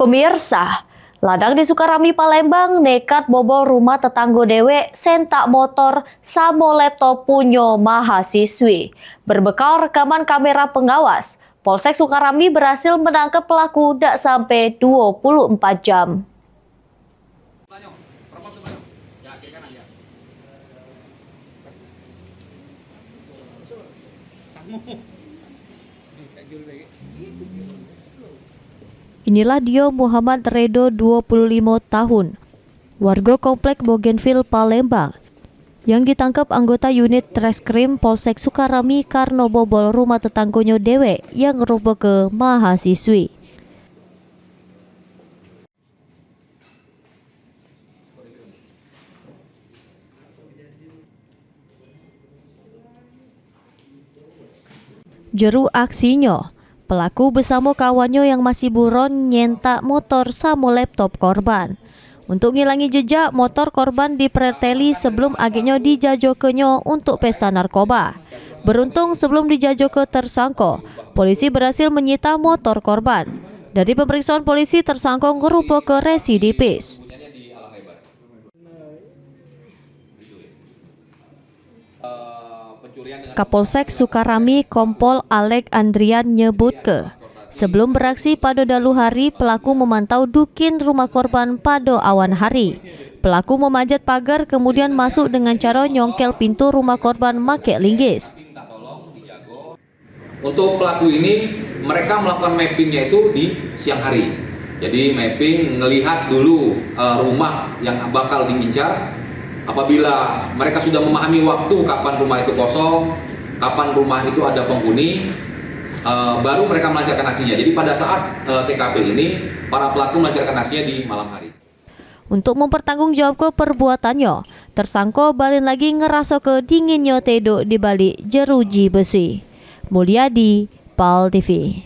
Pemirsa, ladang di Sukarami, Palembang nekat bobol rumah tetanggo dewe sentak motor samo laptop punyo mahasiswi. Berbekal rekaman kamera pengawas, Polsek Sukarami berhasil menangkap pelaku dak sampai 24 jam. Inilah Dio Muhammad Redo, 25 tahun, warga Komplek Bougainville, Palembang, yang ditangkap anggota unit Treskrim Polsek Sukarami karena bobol rumah tetanggonya dewe yang ngerubuh ke mahasiswi. Jeru aksinya, pelaku bersama kawannya yang masih buron nyentak motor sama laptop korban. Untuk ngilangi jejak, motor korban dipreteli sebelum akhirnya dijajokenyo untuk pesta narkoba. Beruntung sebelum dijajoke tersangka, polisi berhasil menyita motor korban. Dari pemeriksaan polisi, tersangka ngerupa ke residipis. Kapolsek Sukarami Kompol Alek Andrian nyebut sebelum beraksi pada dalu hari, pelaku memantau dukin rumah korban pada awan hari. Pelaku memanjat pagar kemudian masuk dengan cara nyongkel pintu rumah korban make linggis. Untuk pelaku ini mereka melakukan mappingnya itu di siang hari. Jadi mapping ngelihat dulu rumah yang bakal diincar. Apabila mereka sudah memahami waktu kapan rumah itu kosong, kapan rumah itu ada penghuni, baru mereka melancarkan aksinya. Jadi pada saat TKP ini, para pelaku melancarkan aksinya di malam hari. Untuk mempertanggungjawabkan perbuatannya, tersangka balik lagi ngerasa ke dinginnya tedok di balik jeruji besi. Mulyadi, PAL TV.